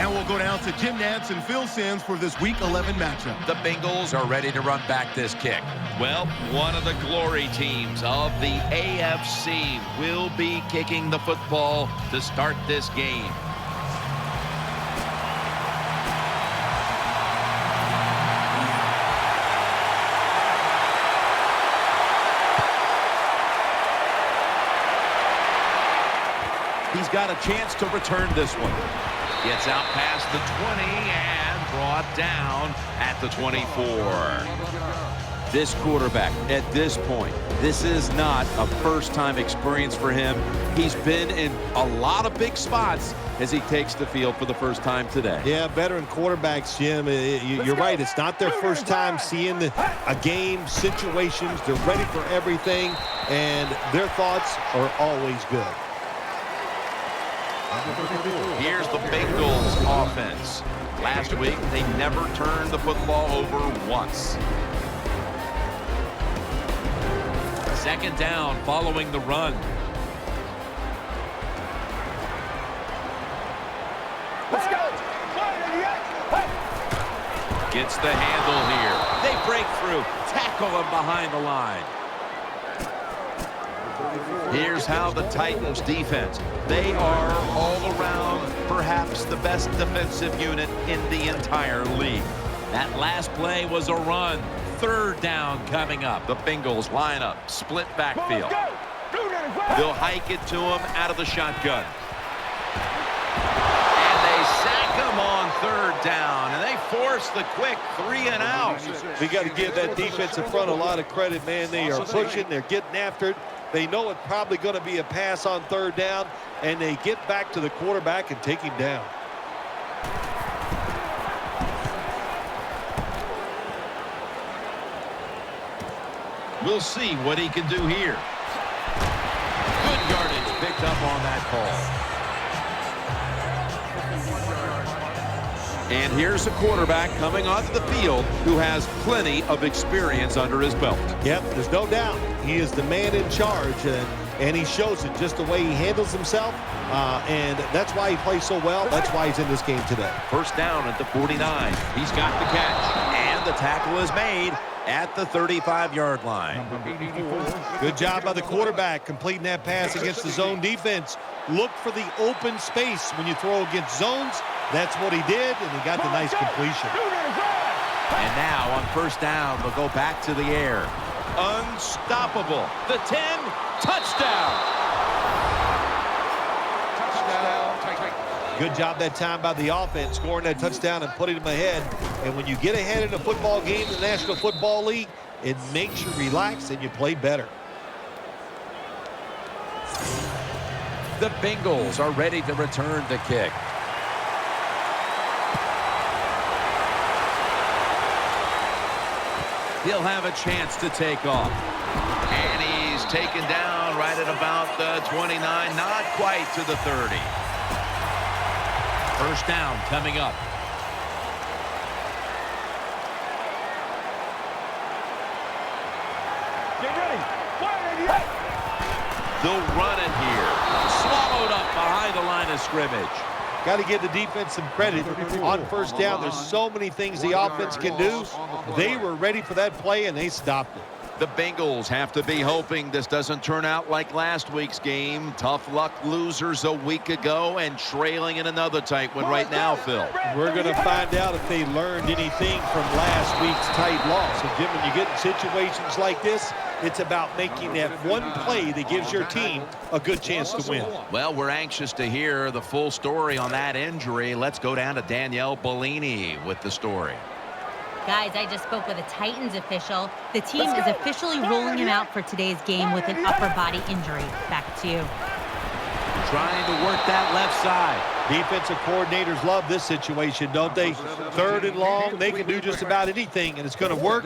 And we'll go down to Jim Nantz and Phil Simms for this Week 11 matchup. The Bengals are ready to run back this kick. Well, one of the glory teams of the AFC will be kicking the football to start this game. He's got a chance to return this one. Gets out past the 20 and brought down at the 24. This quarterback, at this point, this is not a first-time experience for him. He's been in a lot of big spots as he takes the field for the first time today. Yeah, veteran quarterbacks, Jim, you're right. It's not their first time seeing a game, situations. They're ready for everything, and their thoughts are always good. Here's the Bengals offense. Last week, they never turned the football over once. Second down following the run. Let's go. Gets the handle here. They break through. Tackle him behind the line. Here's how the Titans defense. They are all around perhaps the best defensive unit in the entire league. That last play was a run. Third down coming up. The Bengals line up. Split backfield. They'll hike it to him out of the shotgun. And they sack him on third down. And they force the quick 3 and out. We got to give that defensive front a lot of credit, man. They are pushing. They're getting after it. They know it's probably going to be a pass on third down, and they get back to the quarterback and take him down. We'll see what he can do here. Good yardage picked up on that call. And here's a quarterback coming onto the field who has plenty of experience under his belt. Yep, there's no doubt. He is the man in charge, and he shows it just the way he handles himself, and that's why he plays so well. That's why he's in this game today. First down at the 49. He's got the catch, and the tackle is made at the 35-yard line. Good job by the quarterback completing that pass against the zone defense. Look for the open space when you throw against zones. That's what he did, and he got the nice completion. And now on first down, they'll go back to the air. Unstoppable. The 10, touchdown. Good job that time by the offense, scoring that touchdown and putting them ahead. And when you get ahead in a football game in the National Football League, it makes you relax and you play better. The Bengals are ready to return the kick. He'll have a chance to take off. And he's taken down right at about the 29, not quite to the 30. First down coming up. Get ready. They'll run it here. Swallowed up behind the line of scrimmage. Got to give the defense some credit on first down. There's so many things the offense can do. They were ready for that play, and they stopped it. The Bengals have to be hoping this doesn't turn out like last week's game. Tough luck losers a week ago and trailing in another tight one right now, Phil. We're going to find out if they learned anything from last week's tight loss. And Jim, when you get in situations like this, it's about making that one play that gives your team a good chance to win. Well, we're anxious to hear the full story on that injury. Let's go down to Danielle Bellini with the story. Guys, I just spoke with a Titans official. The team is officially ruling him out for today's game with an upper body injury. Back to you. Trying to work that left side. Defensive coordinators love this situation, don't they? Third and long, they can do just about anything, and it's going to work.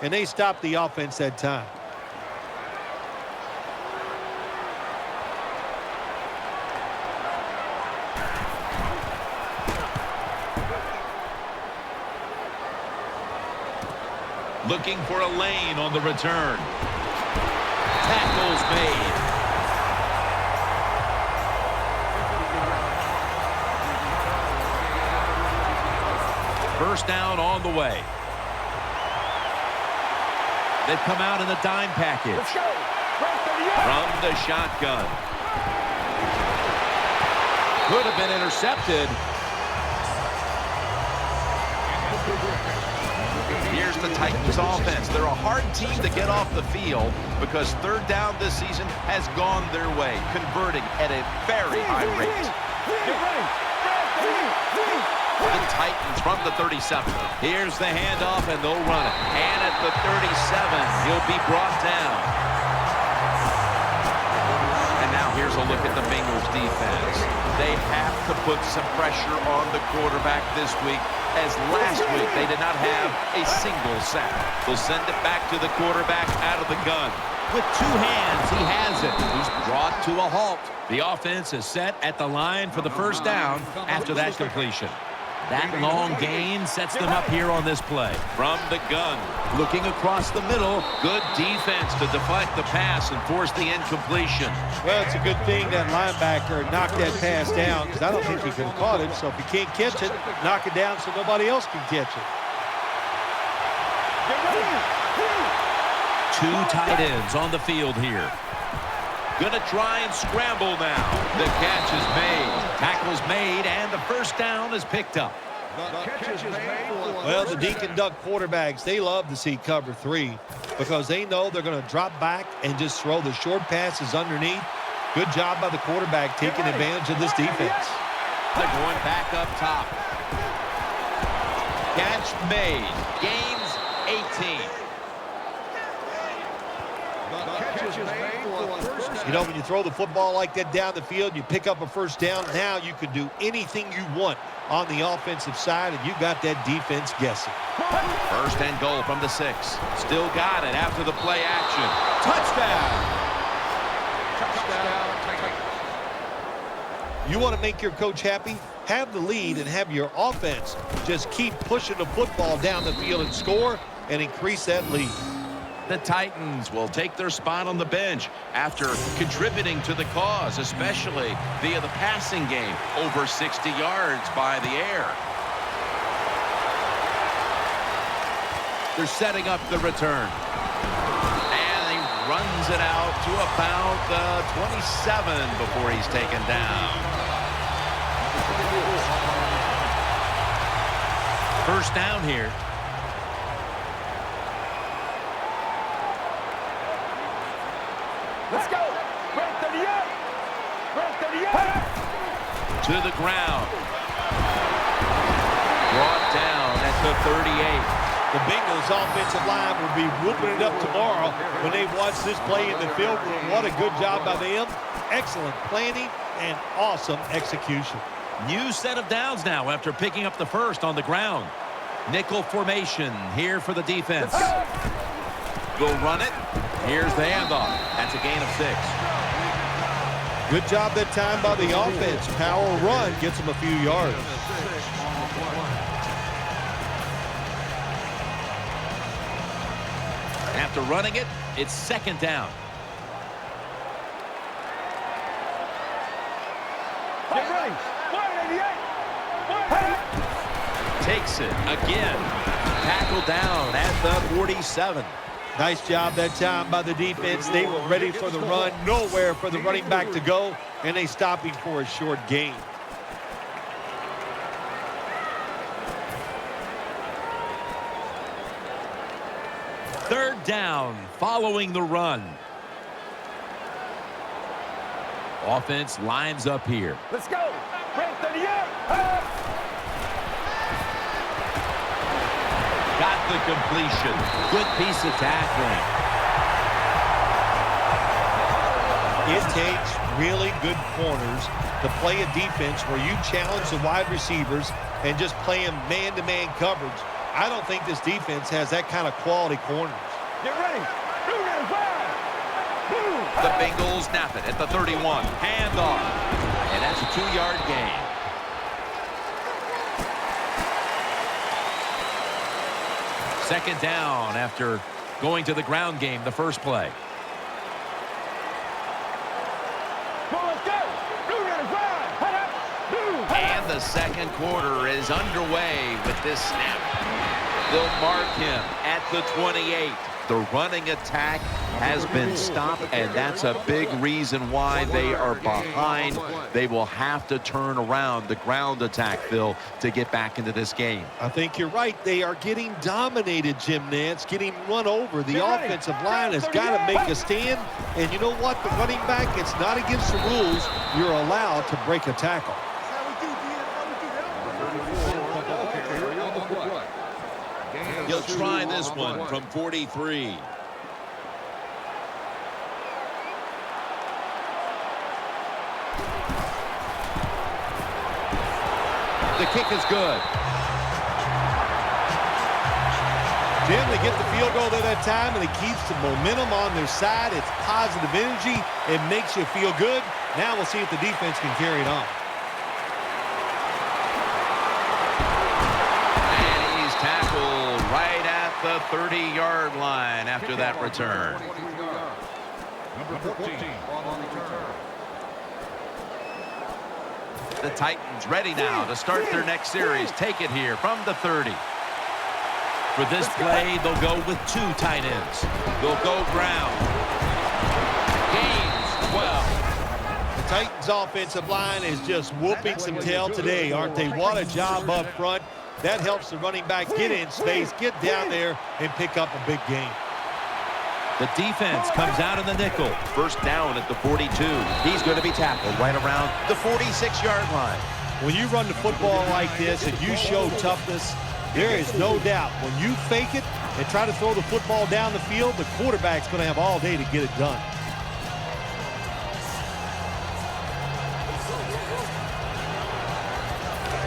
And they stop the offense that time. Looking for a lane on the return. Tackles made. First down on the way. They've come out in the dime package. Let's go. From the shotgun. Could have been intercepted. Here's the Titans offense. They're a hard team to get off the field because third down this season has gone their way, converting at a very high rate. The Titans from the 37. Here's the handoff, and they'll run it. And at the 37, he'll be brought down. And now here's a look at the Bengals defense. They have to put some pressure on the quarterback this week, as last week they did not have a single sack. They'll send it back to the quarterback out of the gun. With two hands, he has it. He's brought to a halt. The offense is set at the line for the first down after that completion. That long gain sets them up here on this play. From the gun, looking across the middle. Good defense to deflect the pass and force the incompletion. Well, it's a good thing that linebacker knocked that pass down because I don't think he could have caught it. So if he can't catch it, knock it down so nobody else can catch it. Two tight ends on the field here. Gonna try and scramble now. The catch is made. Tackle's made, and the first down is picked up. Well, the Dink and Duck quarterbacks, they love to see cover 3 because they know they're going to drop back and just throw the short passes underneath. Good job by the quarterback taking advantage of this defense. They're going back up top. Catch made. Gains 18. You know, when you throw the football like that down the field, you pick up a first down. Now you can do anything you want on the offensive side, and you got that defense guessing. First and goal from the 6. Still got it after the play action. Touchdown. You want to make your coach happy? Have the lead and have your offense just keep pushing the football down the field and score and increase that lead. The Titans will take their spot on the bench after contributing to the cause, especially via the passing game, over 60 yards by the air. They're setting up the return. And he runs it out to about the 27 before he's taken down. First down here. Let's go. To the ground. Brought down at the 38. The Bengals offensive line will be whooping it up tomorrow when they watch this play in the film room. What a good job by them. Excellent planning and awesome execution. New set of downs now after picking up the first on the ground. Nickel formation here for the defense. They'll run it. Here's the handoff. That's a gain of 6. Good job that time by the offense. Power run gets them a few yards. After running it, it's second down. Get ready. 188. Takes it again. Tackled down at the 47. Nice job that time by the defense. They were ready for the run. Nowhere for the running back to go, and they stopped him for a short gain. Third down following the run. Offense lines up here. Let's go. Red 38. Got the completion. Good piece of tackling. It takes really good corners to play a defense where you challenge the wide receivers and just play them man-to-man coverage. I don't think this defense has that kind of quality corners. Get ready. The Bengals snap it at the 31. Handoff. And that's a 2-yard gain. Second down after going to the ground game the first play. And the the second quarter is underway with this snap. They'll mark him at the 28. The running attack has been stopped, and that's a big reason why they are behind. They will have to turn around the ground attack, Phil, to get back into this game. I think you're right. They are getting dominated, Jim Nance, getting run over. The offensive line has got to make a stand. And you know what? The running back, it's not against the rules. You're allowed to break a tackle. He'll try this one from 43. The kick is good. Jim, they get the field goal there that time, and it keeps the momentum on their side. It's positive energy. It makes you feel good. Now we'll see if the defense can carry it on. Tackled right at the 30-yard line after that return. Number 14 on the return. The Titans ready now to start their next series. Take it here from the 30. For this play, they'll go with 2 tight ends. They'll go ground. Gains 12. The Titans' offensive line is just whooping some tail today, aren't they? What a job up front. That helps the running back get in space, get down there, and pick up a big gain. The defense comes out in the nickel. First down at the 42. He's going to be tackled right around the 46-yard line. When you run the football like this and you show toughness, there is no doubt when you fake it and try to throw the football down the field, the quarterback's going to have all day to get it done.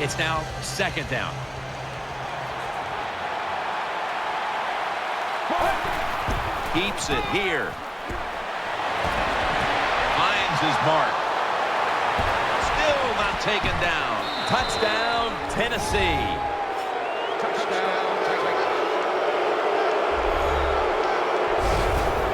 It's now second down. Keeps it here. Finds his mark. Still not taken down. Touchdown, Tennessee.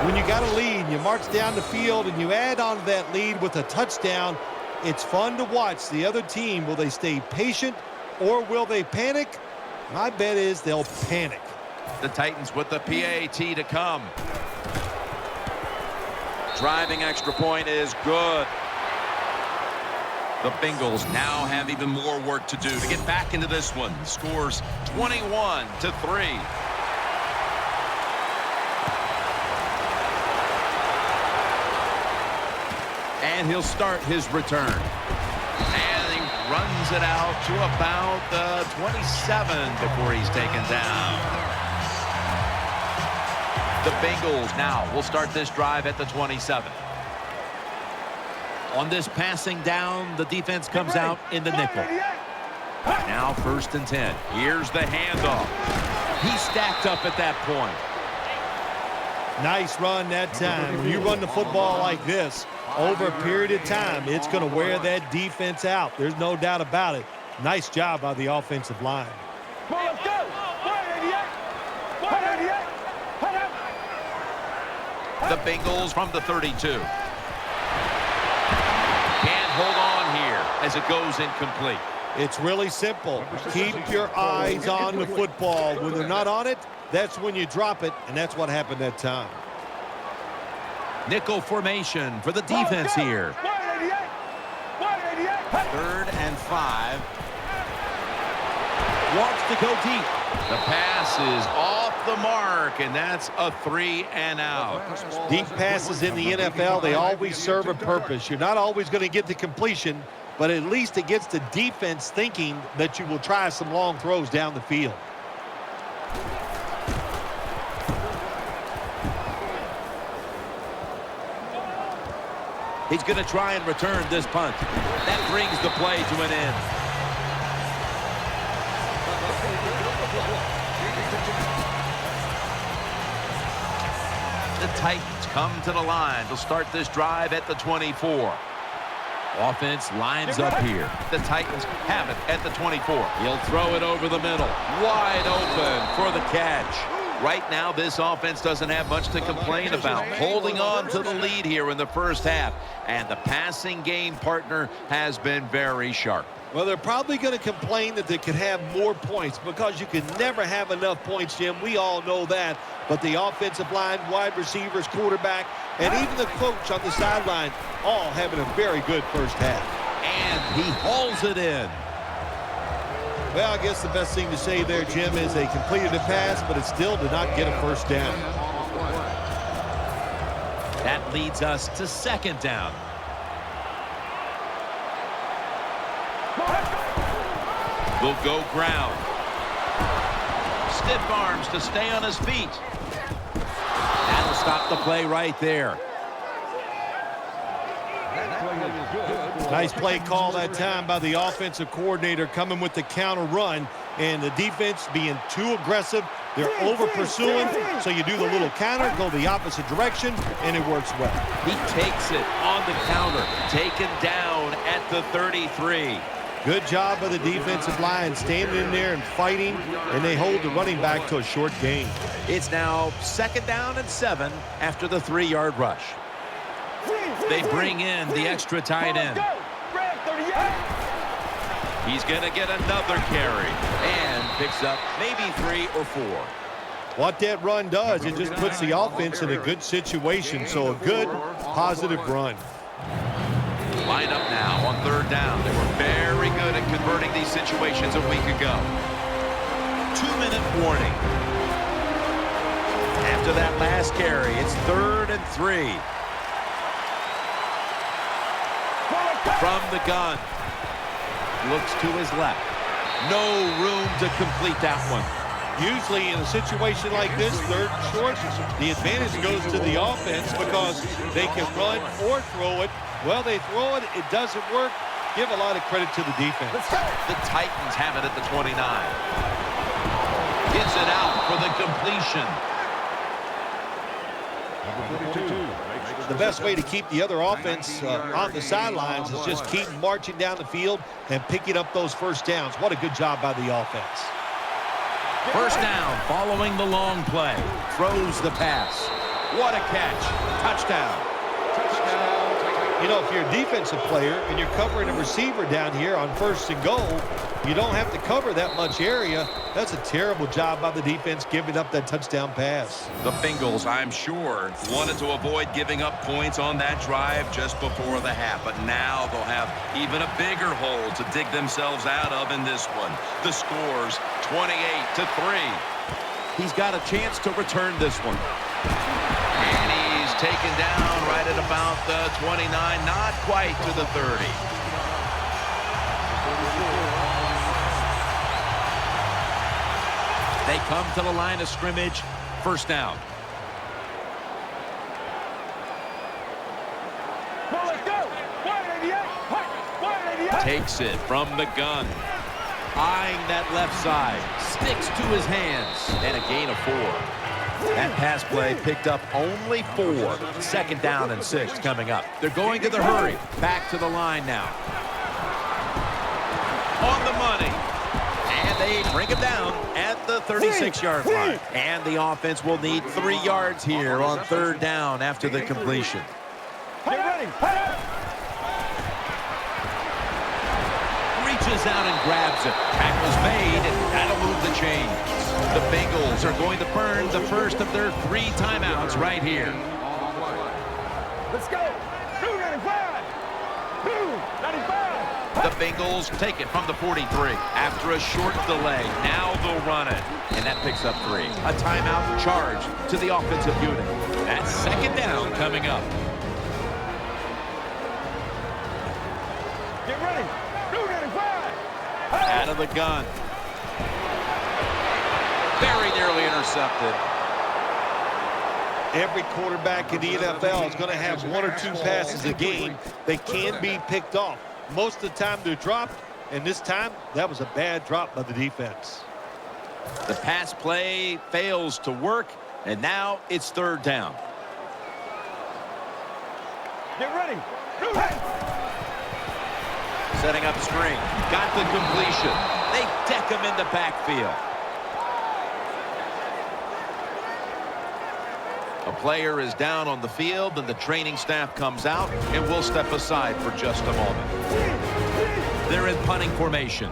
When you got a lead, you march down the field and you add on to that lead with a touchdown, it's fun to watch the other team. Will they stay patient or will they panic? My bet is they'll panic. The Titans with the PAT to come. Driving extra point is good. The Bengals now have even more work to do to get back into this one. Scores 21-3. And he'll start his return. And he runs it out to about the 27 before he's taken down. The Bengals now will start this drive at the 27. On this passing down, the defense comes out in the nickel. Now 1st and 10. Here's the handoff. He's stacked up at that point. Nice run that time. When you run the football like this, over a period of time, it's going to wear that defense out. There's no doubt about it. Nice job by the offensive line. Let's go. The Bengals from the 32. Can't hold on here as it goes incomplete. It's really simple. Keep your eyes on the football. When they're not on it, that's when you drop it, and that's what happened that time. Nickel formation for the defense here. 3rd and 5. Wants to go deep. The pass is off the mark, and that's a 3 and out. Deep passes in the NFL, they always serve a purpose. You're not always going to get the completion, but at least it gets the defense thinking that you will try some long throws down the field. He's going to try and return this punt. That brings the play to an end. The Titans come to the line to start this drive at the 24. Offense lines up here. The Titans have it at the 24. He'll throw it over the middle. Wide open for the catch. Right now, this offense doesn't have much to complain about. Holding on to the lead here in the first half. And the passing game partner has been very sharp. Well, they're probably going to complain that they could have more points because you can never have enough points, Jim. We all know that. But the offensive line, wide receivers, quarterback, and even the coach on the sideline all having a very good first half. And he hauls it in. Well, I guess the best thing to say there, Jim, is they completed a pass, but it still did not get a first down. That leads us to second down. Will go ground. Stiff arms to stay on his feet. That'll stop the play right there. Nice play call that time by the offensive coordinator coming with the counter run, and the defense being too aggressive. They're over pursuing, so you do the little counter, go the opposite direction, and it works well. He takes it on the counter, taken down at the 33. Good job by the defensive line standing in there and fighting, and they hold the running back to a short gain. It's now second down and 7 after the 3-yard rush. They bring in the extra tight end. He's going to get another carry and picks up maybe 3 or 4. What that run does, it just puts the offense in a good situation, so a good, positive run. Line up now on third down. They were very good at converting these situations a week ago. 2-minute warning. After that last carry, it's 3rd and 3. From the gun. Looks to his left. No room to complete that one. Usually in a situation like this, 3rd and short, the advantage goes to the offense because they can run or throw it. Well, they throw it, it doesn't work. Give a lot of credit to the defense. The Titans have it at the 29. Gets it out for the completion. The best way to keep the other offense on the sidelines is just keep marching down the field and picking up those first downs. What a good job by the offense. First down following the long play. Throws the pass. What a catch. Touchdown. You know, if you're a defensive player and you're covering a receiver down here on 1st and goal, you don't have to cover that much area. That's a terrible job by the defense giving up that touchdown pass. The Bengals, I'm sure, wanted to avoid giving up points on that drive just before the half, but now they'll have even a bigger hole to dig themselves out of in this one. The score's 28-3. He's got a chance to return this one. And he's taken down right at about the 29, not quite to the 30. They come to the line of scrimmage. First down. Takes it from the gun. Eyeing that left side. Sticks to his hands. And a gain of 4. That pass play picked up only 4. Second down and 6 coming up. They're going to the hurry. Back to the line now. On the money. And they bring him down at the 36-yard line. And the offense will need 3 yards here on third down after the completion. Get ready. Reaches out and grabs it. Tackle's made, and that'll move the chains. The Bengals are going to burn the first of their 3 timeouts right here. Let's go. 295. 295. The Bengals take it from the 43 after a short delay. Now they'll run it, and that picks up 3. A timeout charge to the offensive unit. That's second down coming up. Get ready. 295. Out of the gun. Very nearly intercepted. Every quarterback in the NFL is going to have 1 or 2 passes a game that can be picked off. Most of the time they're dropped, and this time that was a bad drop by the defense. The pass play fails to work, and now it's third down. Get ready. Setting up string. Got the completion. They deck him in the backfield. A player is down on the field, and the training staff comes out, and we'll step aside for just a moment. They're in punting formation.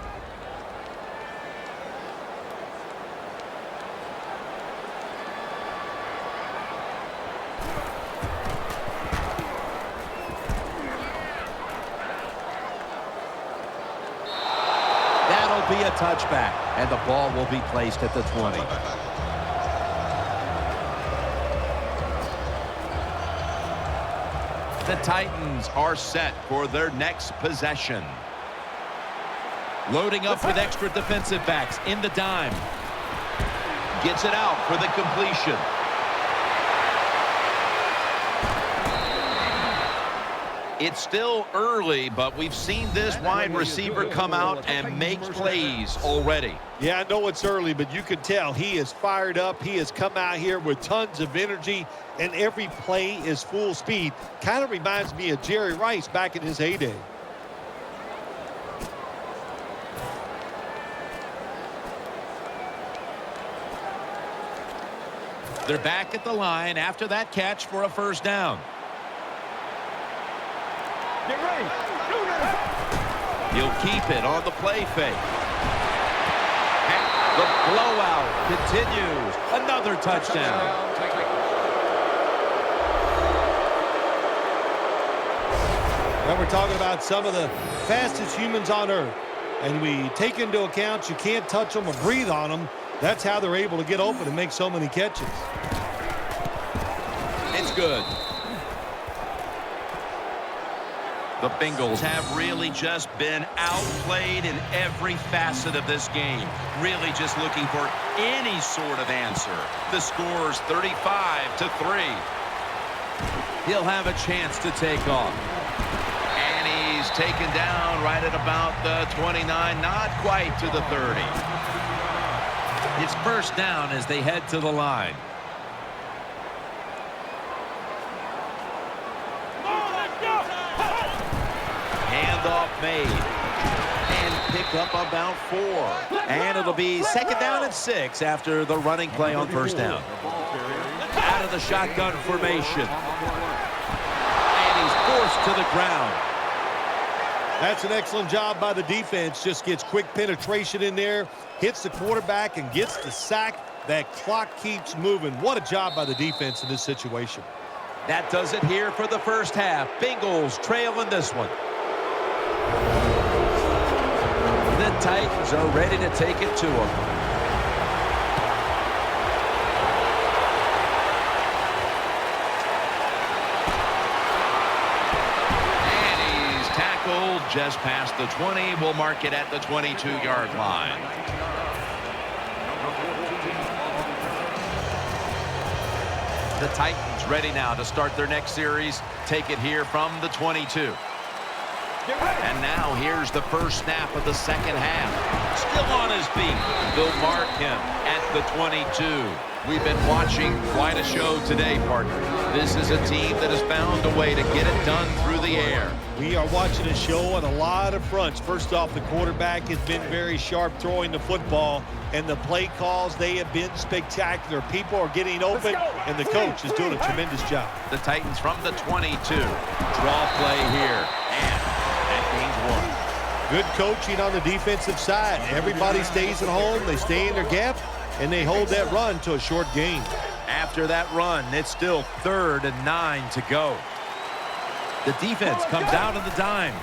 That'll be a touchback, and the ball will be placed at the 20. The Titans are set for their next possession. Loading up with extra defensive backs in the dime. Gets it out for the completion. It's still early, but we've seen this wide receiver come out and make plays already. Yeah, I know it's early, but you can tell he is fired up. He has come out here with tons of energy, and every play is full speed. Kind of reminds me of Jerry Rice back in his heyday. They're back at the line after that catch for a first down. Get ready. He'll keep it on the play fake. And the blowout continues. Another touchdown. Well, we're talking about some of the fastest humans on earth. And we take into account you can't touch them or breathe on them. That's how they're able to get open and make so many catches. It's good. The Bengals have really just been outplayed in every facet of this game. Really just looking for any sort of answer. The score's 35-3. He'll have a chance to take off. And he's taken down right at about the 29, not quite to the 30. It's first down as they head to the line. Handoff made. And pick up about 4. And it'll be second down and 6 after the running play on first down. Out of the shotgun formation. And he's forced to the ground. That's an excellent job by the defense. Just gets quick penetration in there, hits the quarterback, and gets the sack. That clock keeps moving. What a job by the defense in this situation. That does it here for the first half. Bengals trail in this one. The Titans are ready to take it to them. And he's tackled just past the 20. We'll mark it at the 22-yard line. The Titans ready now to start their next series. Take it here from the 22. And now here's the first snap of the second half. Still on his feet. They'll mark him at the 22. We've been watching quite a show today, partner. This is a team that has found a way to get it done through the air. We are watching a show on a lot of fronts. First off, the quarterback has been very sharp throwing the football, and the play calls, they have been spectacular. People are getting open, and the coach is doing a tremendous job. The Titans from the 22. Draw play here. And that gains 1. Good coaching on the defensive side. Everybody stays at home. They stay in their gap, and they hold that run to a short gain. After that run, it's still 3rd and 9 to go. The defense comes out of the dime.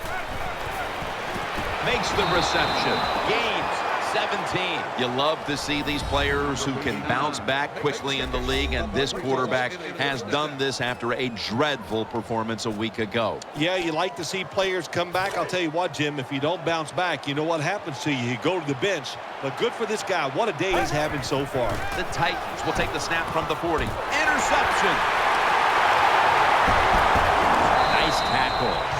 Makes the reception. Gains 17. You love to see these players who can bounce back quickly in the league, and this quarterback has done this after a dreadful performance a week ago. Yeah, you like to see players come back. I'll tell you what, Jim, if you don't bounce back, you know what happens to you. You go to the bench. But good for this guy. What a day he's having so far. The Titans will take the snap from the 40. Interception. Nice tackle.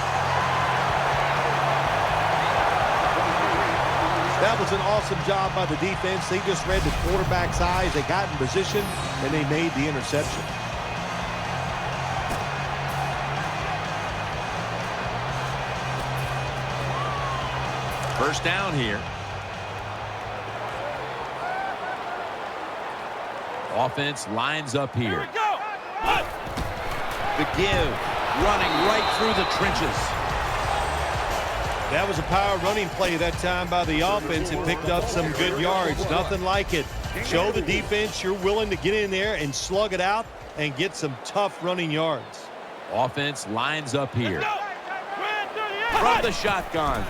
That was an awesome job by the defense. They just read the quarterback's eyes. They got in position, and they made the interception. First down here. Offense lines up here. The give, running right through the trenches. That was a power running play that time by the offense. It picked up some good yards. Nothing like it. Show the defense you're willing to get in there and slug it out and get some tough running yards. Offense lines up here. From the shotgun.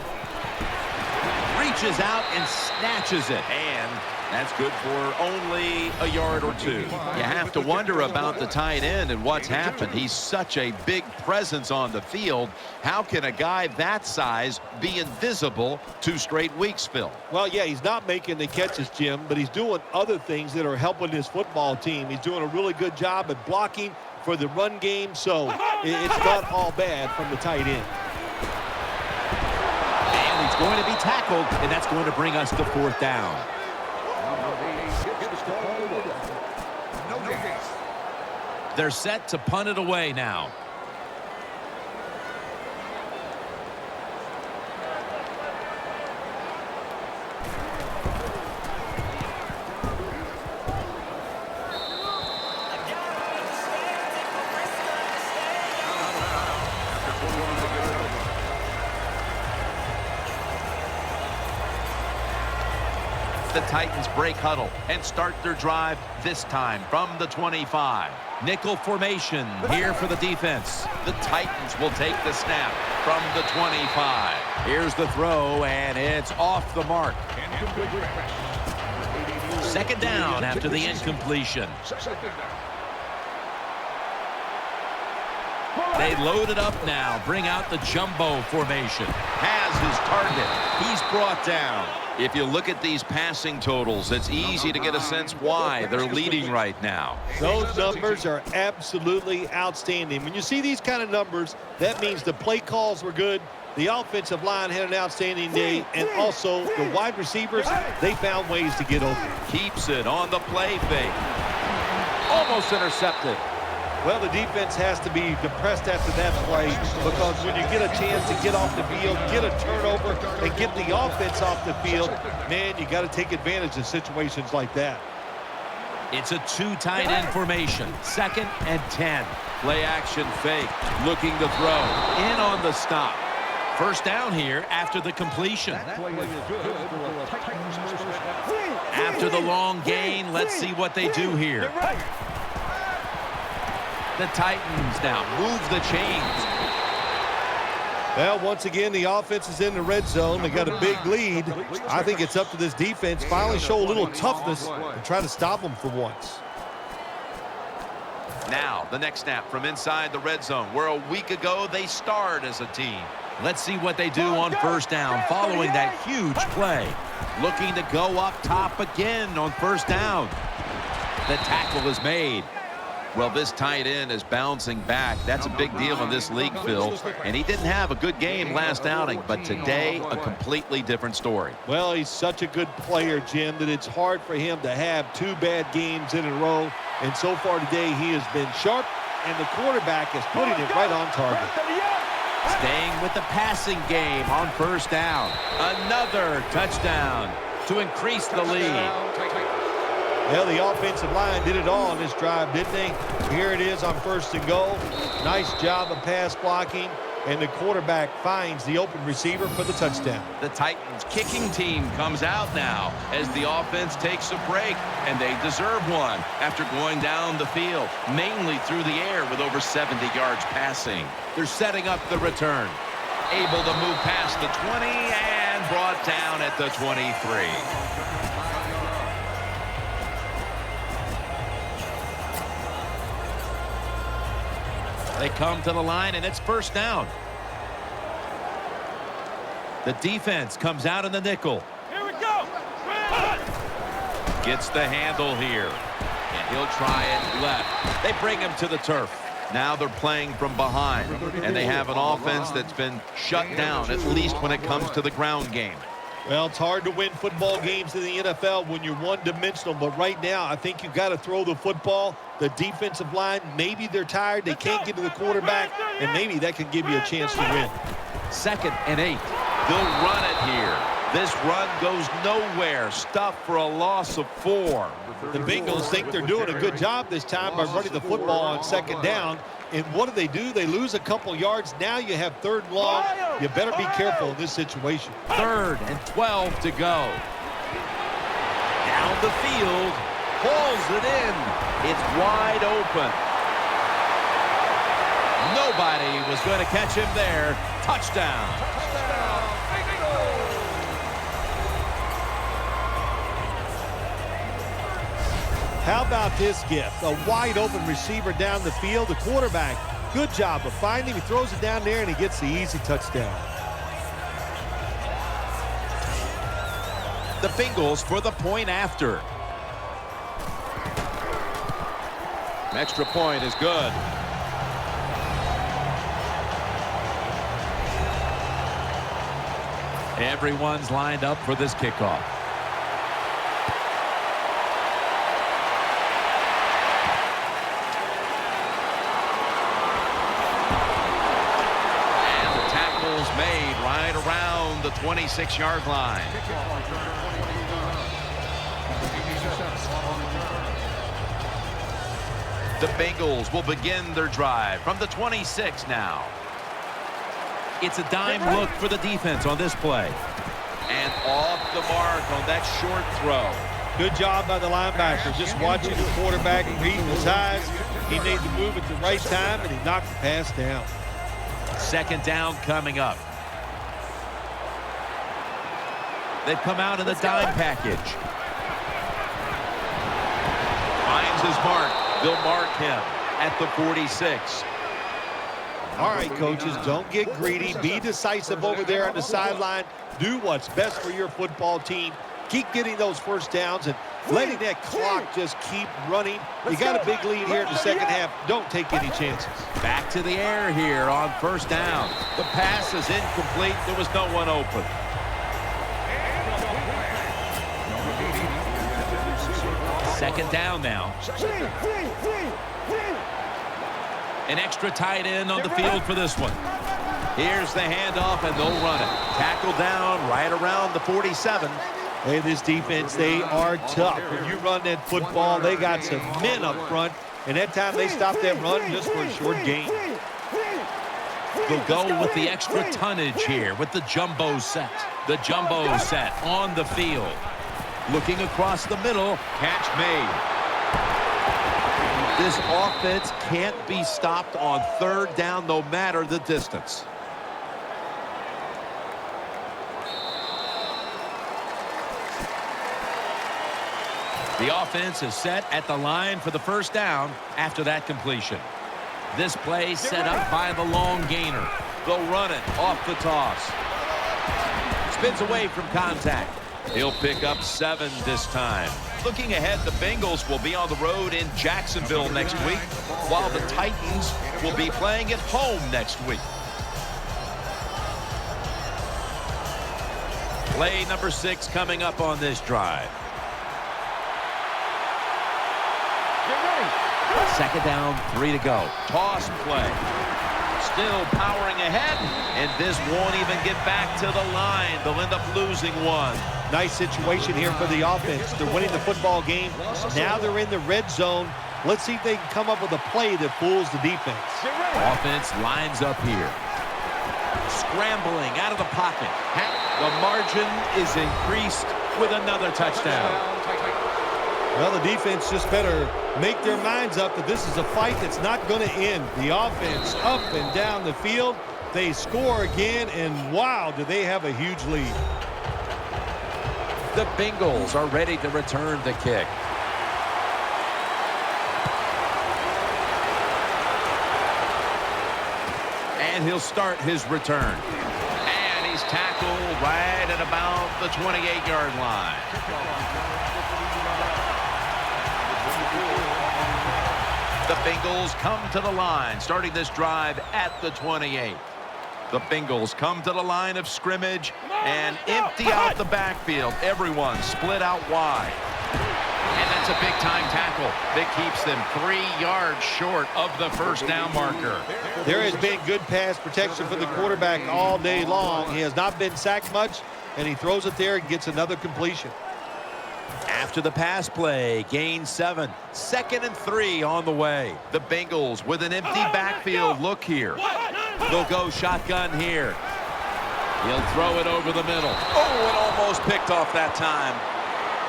Reaches out and snatches it. And that's good for only a yard or two. You have to wonder about the tight end and what's happened. He's such a big presence on the field. How can a guy that size be invisible 2 straight weeks, Phil? Well, yeah, he's not making the catches, Jim, but he's doing other things that are helping his football team. He's doing a really good job at blocking for the run game, so it's not all bad from the tight end. And he's going to be tackled, and that's going to bring us to 4th down. They're set to punt it away now. The Titans break huddle and start their drive this time from the 25. Nickel formation here for the defense. The Titans will take the snap from the 25. Here's the throw, and it's off the mark. 2nd down after the incompletion. They load it up now. Bring out the jumbo formation. Has his target. He's brought down. If you look at these passing totals, it's easy to get a sense why they're leading right now. Those numbers are absolutely outstanding. When you see these kind of numbers, that means the play calls were good, the offensive line had an outstanding day, and also the wide receivers, they found ways to get open. Keeps it on the play fake. Almost intercepted. Well, the defense has to be depressed after that play, because when you get a chance to get off the field, get a turnover, and get the offense off the field, man, you got to take advantage of situations like that. It's a 2 tight end formation. 2nd and 10. Play action fake. Looking to throw. In on the stop. 1st down here after the completion. After the long gain, let's see what they do here. The Titans now move the chains. Well, once again, the offense is in the red zone. They got a big lead. I think it's up to this defense finally show a little toughness and try to stop them for once. Now, the next snap from inside the red zone, where a week ago they starred as a team. Let's see what they do on 1st down following that huge play. Looking to go up top again on 1st down. The tackle is made. Well, this tight end is bouncing back. That's a big deal in this league, Phil. And he didn't have a good game last outing, but today a completely different story. Well, he's such a good player, Jim, that it's hard for him to have 2 bad games in a row. And so far today, he has been sharp, and the quarterback is putting it right on target. Staying with the passing game on 1st down. Another touchdown to increase the lead. Well, the offensive line did it all on this drive, didn't they? Here it is on 1st and goal. Nice job of pass blocking, and the quarterback finds the open receiver for the touchdown. The Titans kicking team comes out now as the offense takes a break, and they deserve one after going down the field, mainly through the air with over 70 yards passing. They're setting up the return. Able to move past the 20 and brought down at the 23. They come to the line, and it's 1st down. The defense comes out in the nickel. Here we go. Gets the handle here. And he'll try it left. They bring him to the turf. Now they're playing from behind. And they have an offense that's been shut down, at least when it comes to the ground game. Well, it's hard to win football games in the NFL when you're one-dimensional, but right now I think you've got to throw the football. The defensive line, maybe they're tired, they can't get to the quarterback, and maybe that can give you a chance to win. 2nd and 8. They'll run it here. This run goes nowhere. Stuffed for a loss of 4. The Bengals think they're doing a good job this time by running the football on 2nd down. And what do? They lose a couple yards. Now you have 3rd and long. You better be careful in this situation. 3rd and 12 to go. Down the field. Pulls it in. It's wide open. Nobody was going to catch him there. Touchdown. How about this gift? A wide open receiver down the field. The quarterback, good job of finding him. He throws it down there and he gets the easy touchdown. The Bengals for the point after. An extra point is good. Everyone's lined up for this kickoff. And the tackle's made right around the 26-yard line. The Bengals will begin their drive from the 26 now. It's a dime look for the defense on this play. And off the mark on that short throw. Good job by the linebacker. Just watching the quarterback and reading his eyes. He made the move at the right time, and he knocked the pass down. 2nd down coming up. They've come out in the dime package. Finds his mark. They'll mark him at the 46. All right, coaches, don't get greedy. Be decisive over there on the sideline. Do what's best for your football team. Keep getting those first downs and letting that clock just keep running. You got a big lead here in the second half. Don't take any chances. Back to the air here on 1st down. The pass is incomplete. There was no one open. Second down now. An extra tight end on the field for this one. Here's the handoff, and they'll run it. Tackle down right around the 47. Hey, this defense, they are tough. When you run that football, they got some men up front, and that time they stopped that run just for a short gain. They'll go with the extra tonnage here with the jumbo set. The jumbo set on the field. Looking across the middle, catch made. This offense can't be stopped on 3rd down no matter the distance. The offense is set at the line for the 1st down after that completion. This play set up by the long gainer. They'll run it off the toss. Spins away from contact. He'll pick up 7 this time. Looking ahead, the Bengals will be on the road in Jacksonville next week, while the Titans will be playing at home next week. Play number 6 coming up on this drive. 2nd down, 3 to go. Toss play. Still powering ahead, and this won't even get back to the line. They'll end up losing 1. Nice situation here for the offense. They're winning the football game. Now they're in the red zone. Let's see if they can come up with a play that fools the defense. Offense lines up here. Scrambling out of the pocket. The margin is increased with another touchdown. Well, the defense just better make their minds up that this is a fight that's not going to end. The offense up and down the field. They score again, and wow, do they have a huge lead. The Bengals are ready to return the kick. And he'll start his return. And he's tackled right at about the 28-yard line. The Bengals come to the line, starting this drive at the 28. The Bengals come to the line of scrimmage and empty out the backfield. Everyone split out wide. And that's a big-time tackle that keeps them 3 yards short of the 1st down marker. There has been good pass protection for the quarterback all day long. He has not been sacked much, and he throws it there and gets another completion. After the pass play, gain 7. 2nd and 3 on the way. The Bengals with an empty backfield look here. They'll go shotgun here. He'll throw it over the middle. Oh, and almost picked off that time.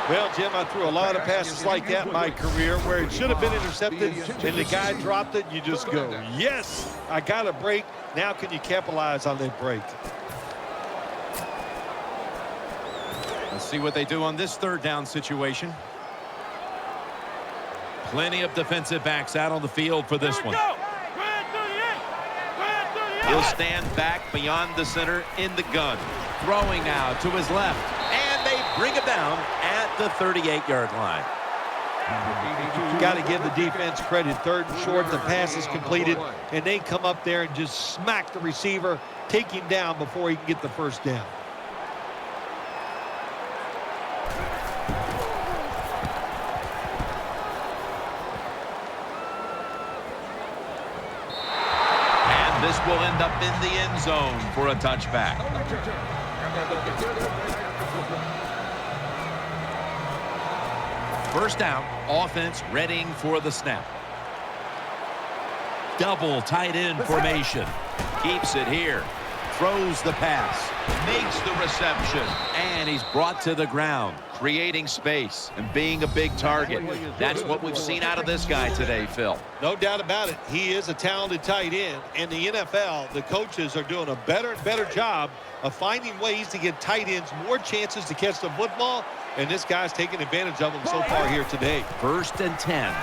Well, Jim, I threw a lot of passes like that in my career where it should have been intercepted and the guy dropped it. You just go, yes, I got a break. Now can you capitalize on that break? Let's see what they do on this third down situation. Plenty of defensive backs out on the field for this one. He'll stand back beyond the center in the gun. Throwing now to his left. And they bring him down at the 38-yard line. Got to give the defense credit. Third and short, the pass is completed, and they come up there and just smack the receiver, take him down before he can get the first down. And this will end up in the end zone for a touchback. First down, offense readying for the snap. Double tight end formation. Keeps it here. Throws the pass. Makes the reception. And he's brought to the ground. Creating space and being a big target. That's what we've seen out of this guy today, Phil. No doubt about it. He is a talented tight end. In the NFL, the coaches are doing a better and better job of finding ways to get tight ends more chances to catch the football. And this guy's taking advantage of them so far here today. 1st and 10.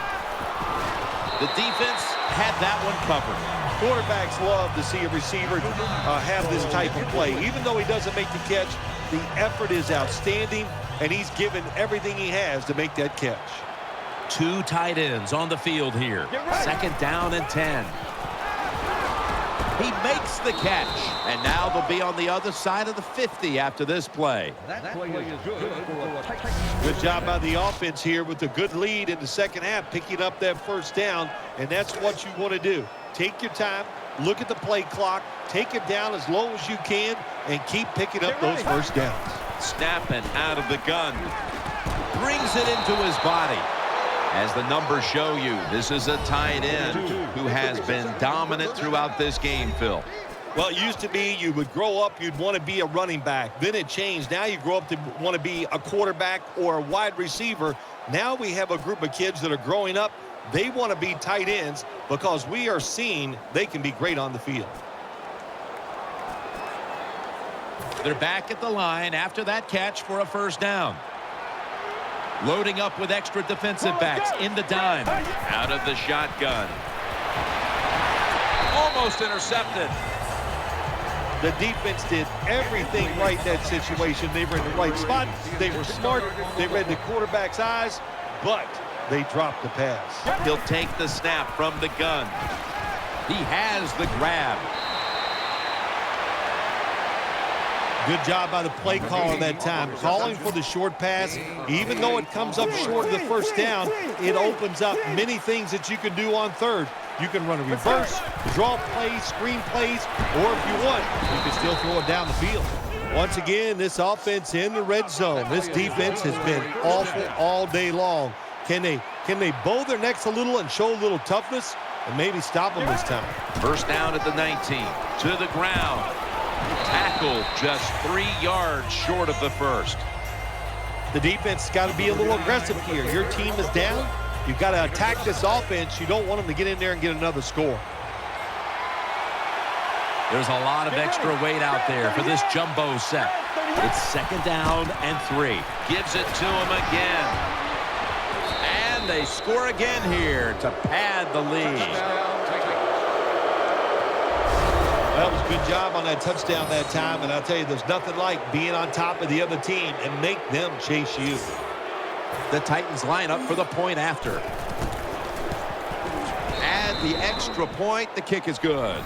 The defense had that one covered. Quarterbacks love to see a receiver have this type of play. Even though he doesn't make the catch, the effort is outstanding, and he's given everything he has to make that catch. 2 tight ends on the field here. 2nd down and 10. He makes the catch, and now they'll be on the other side of the 50 after this play. That play is good. Good job by the offense here with a good lead in the second half, picking up that first down, and that's what you want to do. Take your time, look at the play clock, take it down as low as you can, and keep picking up those first downs. Snapping out of the gun. Brings it into his body. As the numbers show you, this is a tight end who has been dominant throughout this game, Phil. Well, it used to be you would grow up, you'd want to be a running back. Then it changed. Now you grow up to want to be a quarterback or a wide receiver. Now we have a group of kids that are growing up. They want to be tight ends because we are seeing they can be great on the field. They're back at the line after that catch for a first down. Loading up with extra defensive backs in the dime. Out of the shotgun. Almost intercepted. The defense did everything right in that situation. They were in the right spot. They were smart. They read the quarterback's eyes, but they dropped the pass. He'll take the snap from the gun. He has the grab. Good job by the play caller that time, calling for the short pass. Even though it comes up short of the first down, it opens up many things that you can do on third. You can run a reverse, draw plays, screen plays, or if you want, you can still throw it down the field. Once again, this offense in the red zone. This defense has been awful all day long. Can they bow their necks a little and show a little toughness and maybe stop them this time? First down at the 19. To the ground. Tackle just 3 yards short of the first. The defense has got to be a little aggressive here. Your team is down. You've got to attack this offense. You don't want them to get in there and get another score. There's a lot of extra weight out there for this jumbo set. It's 2nd down and 3. Gives it to him again. And they score again here to pad the lead. That was a good job on that touchdown that time, and I'll tell you, there's nothing like being on top of the other team and make them chase you. The Titans line up for the point after. Add the extra point. The kick is good.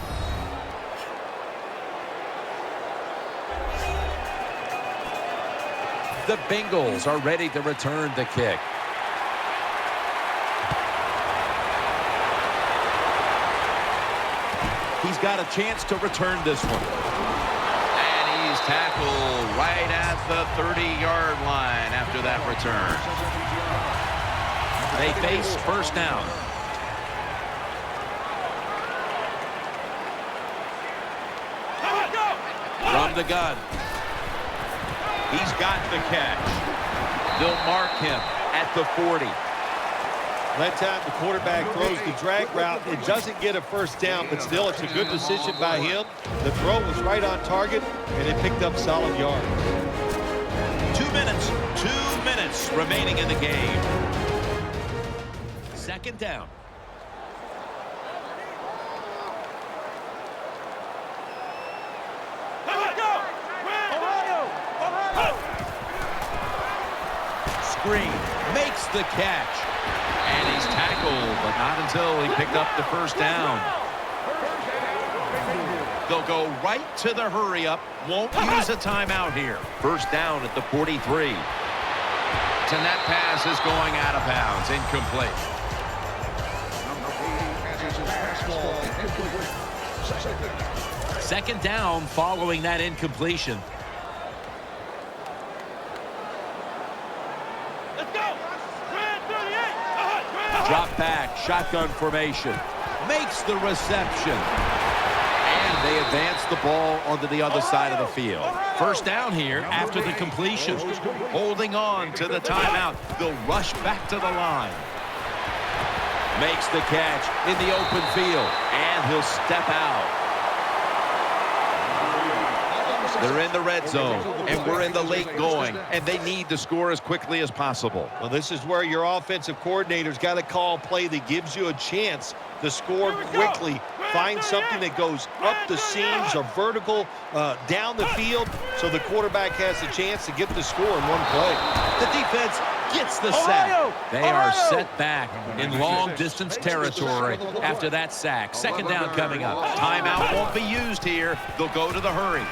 The Bengals are ready to return the kick. He's got a chance to return this one. And he's tackled right at the 30-yard line after that return. They face first down. From from the gun. He's got the catch. They'll mark him at the 40. That time the quarterback throws the drag route. It doesn't get a first down, but still it's a good decision by him. The throw was right on target, and it picked up solid yards. 2 minutes remaining in the game. Second down. Screen makes the catch. And he's tackled, but not until he picked up the first down. They'll go right to the hurry up. Won't use a timeout here. First down at the 43. And that pass is going out of bounds. Incomplete. Second down following that incompletion. Drop back, shotgun formation. Makes the reception. And they advance the ball onto the other side of the field. First down here after the completion. Holding on to the timeout. They'll rush back to the line. Makes the catch in the open field. And he'll step out. They're in the red zone, and we're in the late going, and they need to score as quickly as possible. Well, this is where your offensive coordinator's got to call a play that gives you a chance to score quickly. Find something that goes up the seams or vertical down the field so the quarterback has a chance to get the score in one play. The defense gets the sack. They are set back in long-distance territory after that sack. Second down coming up. Timeout won't be used here. They'll go to the hurry.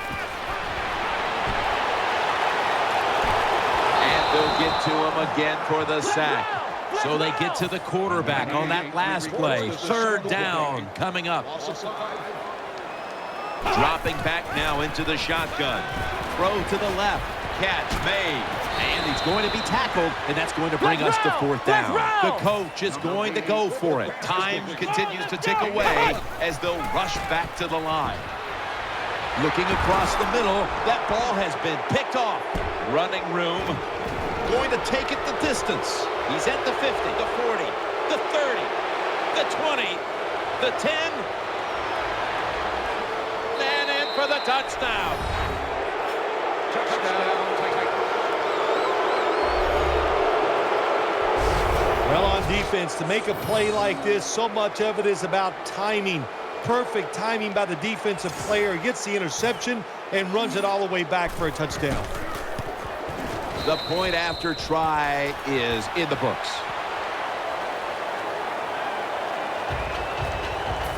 They'll get to him again for the sack. So they get to the quarterback on that last play. Third down coming up. Dropping back now into the shotgun. Throw to the left. Catch made. And he's going to be tackled, and that's going to bring us to fourth down. The coach is going to go for it. Time continues to tick away as they'll rush back to the line. Looking across the middle, that ball has been picked off. Running room. Going to take it the distance. He's at the 50, the 40, the 30, the 20, the 10. And in for the touchdown. Well, on defense, to make a play like this, so much of it is about timing. Perfect timing by the defensive player. Gets the interception and runs it all the way back for a touchdown. The point after try is in the books.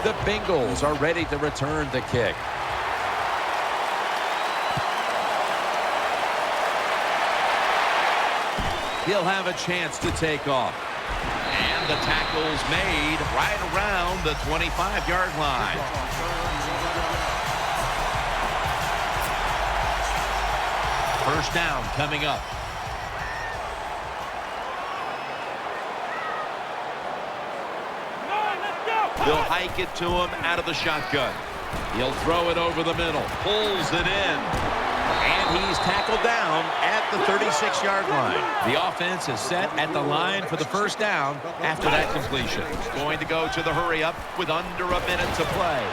The Bengals are ready to return the kick. He'll have a chance to take off. And the tackle's made right around the 25-yard line. First down coming up. They'll hike it to him out of the shotgun. He'll throw it over the middle. Pulls it in. And he's tackled down at the 36-yard line. The offense is set at the line for the first down after that completion. Going to go to the hurry up with under a minute to play.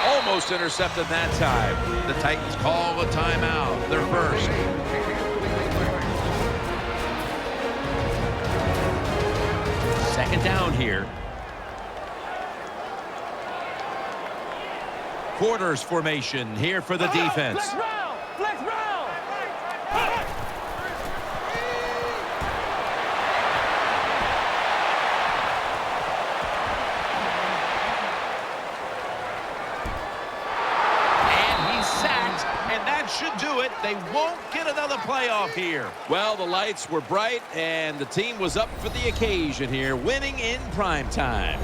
Almost intercepted that time. The Titans call a timeout. Their first. Second down here. Quarters formation here for the defense. Flex round. Should do it. They won't get another playoff here. Well, the lights were bright, and the team was up for the occasion here, winning in prime time.